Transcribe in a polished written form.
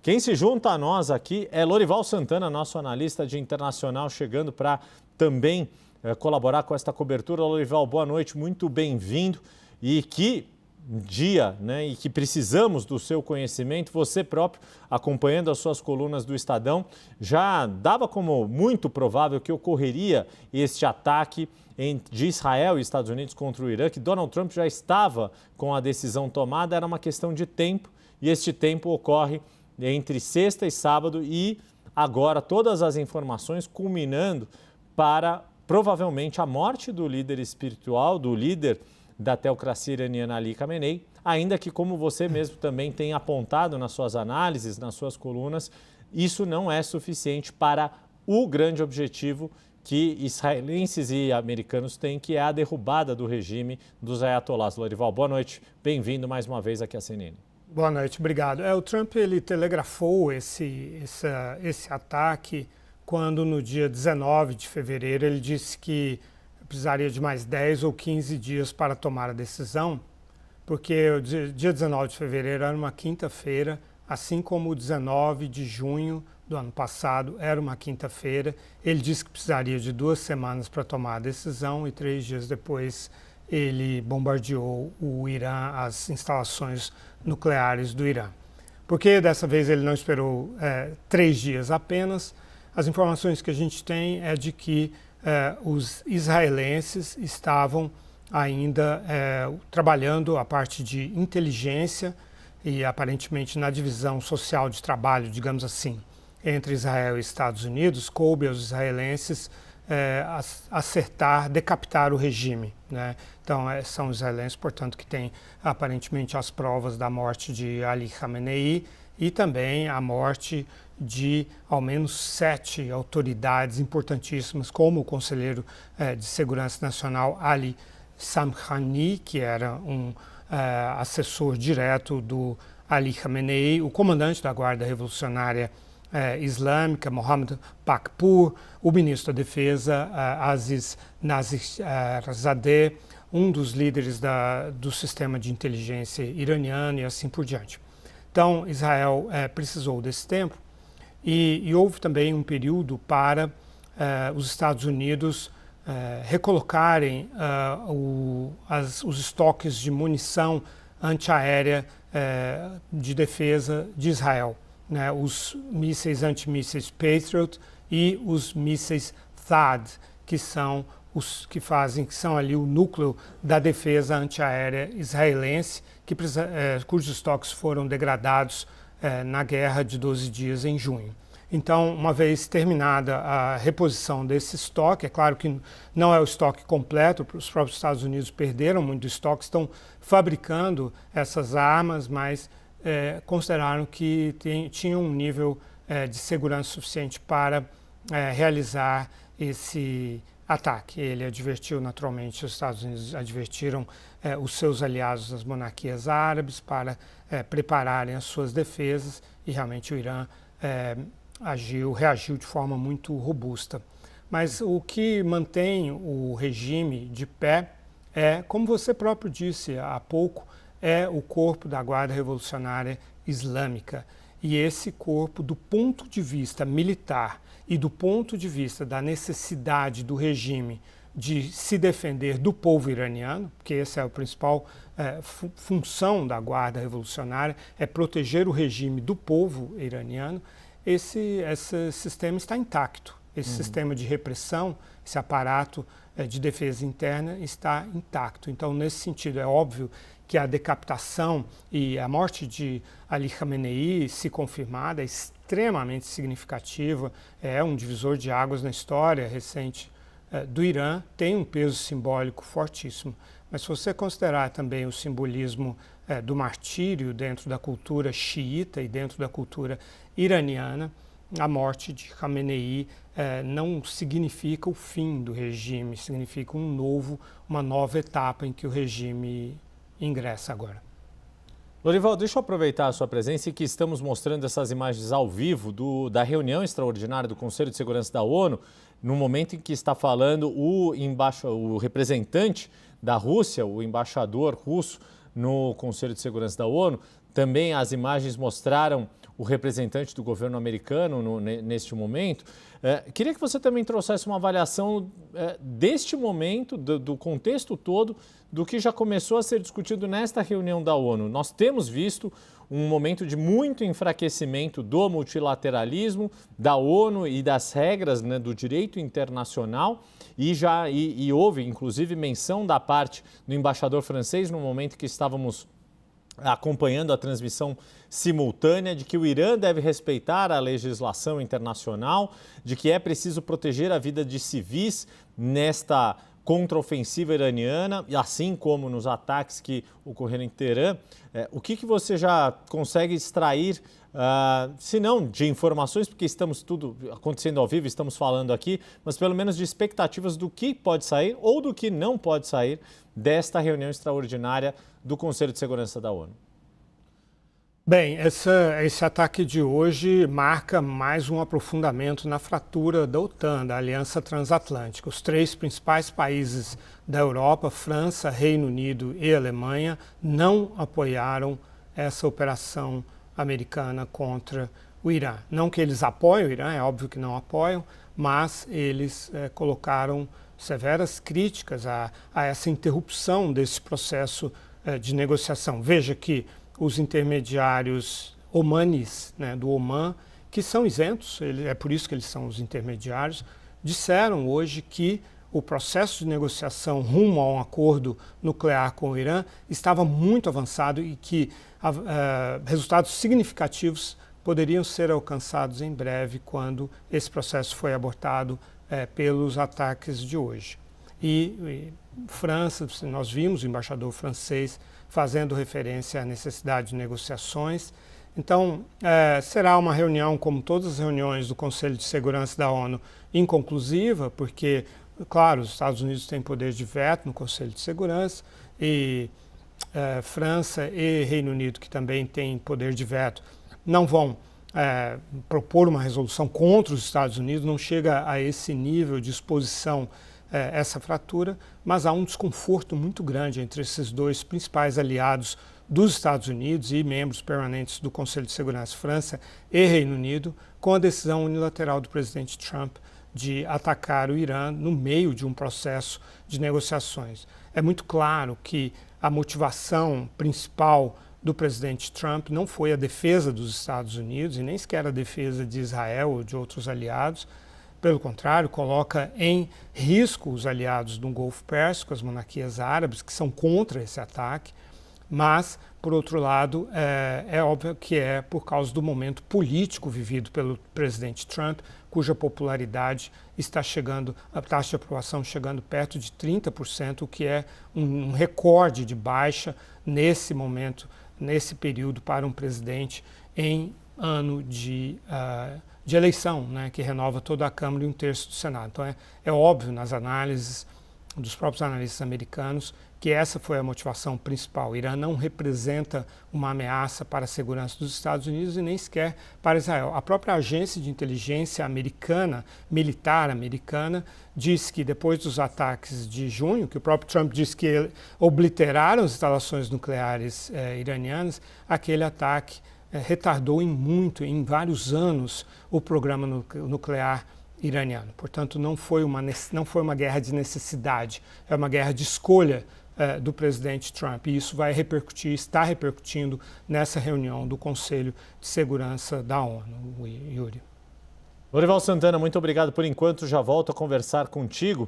Quem se junta a nós aqui é Lorival Santana, nosso analista de internacional, chegando para também colaborar com esta cobertura. Lorival, boa noite, muito bem-vindo. E que dia, né, e que precisamos do seu conhecimento. Você próprio, acompanhando as suas colunas do Estadão, já dava como muito provável que ocorreria este ataque de Israel e Estados Unidos contra o Irã, que Donald Trump já estava com a decisão tomada, era uma questão de tempo, e este tempo ocorre entre sexta e sábado, e agora todas as informações culminando para provavelmente a morte do líder espiritual, do líder da teocracia iraniana Ali Khamenei, ainda que, como você mesmo também tem apontado nas suas análises, nas suas colunas, isso não é suficiente para o grande objetivo que israelenses e americanos têm, que é a derrubada do regime dos ayatollahs. Lorival, boa noite, bem-vindo mais uma vez aqui à CNN. Boa noite, obrigado. O Trump ele telegrafou esse ataque quando no dia 19 de fevereiro ele disse que precisaria de mais 10 ou 15 dias para tomar a decisão, porque o dia 19 de fevereiro era uma quinta-feira, assim como o 19 de junho do ano passado era uma quinta-feira. Ele disse que precisaria de 2 semanas para tomar a decisão e 3 dias depois ele bombardeou o Irã, as instalações nucleares do Irã. Porque dessa vez ele não esperou 3 dias apenas. As informações que a gente tem é de que os israelenses estavam ainda trabalhando a parte de inteligência e aparentemente na divisão social de trabalho, digamos assim, entre Israel e Estados Unidos, coube aos israelenses acertar, decapitar o regime, né? Então são os israelenses, portanto, que têm aparentemente as provas da morte de Ali Khamenei e também a morte de ao menos 7 autoridades importantíssimas, como o conselheiro de Segurança Nacional Ali Samkhani, que era um assessor direto do Ali Khamenei, o comandante da Guarda Revolucionária Islâmica, Mohammad Pakpour, o ministro da Defesa, Aziz Nazirzadeh, um dos líderes do sistema de inteligência iraniano e assim por diante. Então, Israel precisou desse tempo e houve também um período para os Estados Unidos recolocarem os estoques de munição antiaérea de defesa de Israel, né? Os mísseis antimísseis Patriot e os mísseis THAAD, que são que são ali o núcleo da defesa antiaérea israelense, cujos estoques foram degradados na guerra de 12 dias em junho. Então, uma vez terminada a reposição desse estoque, é claro que não é o estoque completo, os próprios Estados Unidos perderam muito estoque, estão fabricando essas armas, mas consideraram que tinham um nível de segurança suficiente para realizar esse ataque. Ele advertiu, naturalmente, os Estados Unidos advertiram os seus aliados das monarquias árabes para prepararem as suas defesas e realmente o Irã reagiu de forma muito robusta. Mas o que mantém o regime de pé como você próprio disse há pouco, é o corpo da Guarda Revolucionária Islâmica. E esse corpo, do ponto de vista militar e do ponto de vista da necessidade do regime de se defender do povo iraniano, porque essa é a principal função da Guarda Revolucionária, é proteger o regime do povo iraniano, esse sistema está intacto. Esse sistema de repressão, esse aparato de defesa interna está intacto. Então, nesse sentido, é óbvio que a decapitação e a morte de Ali Khamenei, se confirmada, é extremamente significativa, é um divisor de águas na história recente do Irã, tem um peso simbólico fortíssimo. Mas se você considerar também o simbolismo do martírio dentro da cultura xiita e dentro da cultura iraniana, a morte de Khamenei não significa o fim do regime, significa uma nova etapa em que o regime ingressa agora. Lorival, deixa eu aproveitar a sua presença e que estamos mostrando essas imagens ao vivo da reunião extraordinária do Conselho de Segurança da ONU, no momento em que está falando o representante da Rússia, o embaixador russo no Conselho de Segurança da ONU. Também as imagens mostraram o representante do governo americano neste momento. Queria que você também trouxesse uma avaliação deste momento, do contexto todo, do que já começou a ser discutido nesta reunião da ONU. Nós temos visto um momento de muito enfraquecimento do multilateralismo, da ONU e das regras, né, do direito internacional, e houve, inclusive, menção da parte do embaixador francês no momento que estávamos acompanhando a transmissão simultânea, de que o Irã deve respeitar a legislação internacional, de que é preciso proteger a vida de civis nesta contraofensiva iraniana, assim como nos ataques que ocorreram em Teherã. O que você já consegue extrair, se não de informações, porque estamos tudo acontecendo ao vivo, estamos falando aqui, mas pelo menos de expectativas do que pode sair ou do que não pode sair desta reunião extraordinária do Conselho de Segurança da ONU? Bem, esse ataque de hoje marca mais um aprofundamento na fratura da OTAN, da Aliança Transatlântica. Os 3 principais países da Europa, França, Reino Unido e Alemanha, não apoiaram essa operação americana contra o Irã. Não que eles apoiem o Irã, é óbvio que não apoiam, mas eles colocaram severas críticas a essa interrupção desse processo de negociação. Veja que os intermediários omanis, né, do Omã, que são isentos, é por isso que eles são os intermediários, disseram hoje que o processo de negociação rumo a um acordo nuclear com o Irã estava muito avançado e que resultados significativos poderiam ser alcançados em breve quando esse processo foi abortado pelos ataques de hoje. E França, nós vimos o embaixador francês fazendo referência à necessidade de negociações. Então, será uma reunião, como todas as reuniões do Conselho de Segurança da ONU, inconclusiva, porque, claro, os Estados Unidos têm poder de veto no Conselho de Segurança e França e Reino Unido, que também têm poder de veto, não vão propor uma resolução contra os Estados Unidos, não chega a esse nível de exposição essa fratura, mas há um desconforto muito grande entre esses 2 principais aliados dos Estados Unidos e membros permanentes do Conselho de Segurança, França e Reino Unido, com a decisão unilateral do presidente Trump de atacar o Irã no meio de um processo de negociações. É muito claro que a motivação principal do presidente Trump não foi a defesa dos Estados Unidos e nem sequer a defesa de Israel ou de outros aliados. Pelo contrário, coloca em risco os aliados do Golfo Pérsico, as monarquias árabes, que são contra esse ataque, mas, por outro lado, é óbvio que é por causa do momento político vivido pelo presidente Trump, cuja popularidade está chegando, a taxa de aprovação chegando perto de 30%, o que é um recorde de baixa nesse momento, nesse período para um presidente em ano de eleição, né, que renova toda a Câmara e 1/3 do Senado. Então é óbvio nas análises dos próprios analistas americanos que essa foi a motivação principal. O Irã não representa uma ameaça para a segurança dos Estados Unidos e nem sequer para Israel. A própria agência de inteligência americana, militar americana, disse que depois dos ataques de junho, que o próprio Trump disse que obliteraram as instalações nucleares iranianas, aquele ataque retardou em vários anos o programa nuclear iraniano. Portanto, não foi uma guerra de necessidade, é uma guerra de escolha do presidente Trump. E isso vai repercutir, está repercutindo nessa reunião do Conselho de Segurança da ONU, Yuri. Lorival Santana, muito obrigado por enquanto. Já volto a conversar contigo.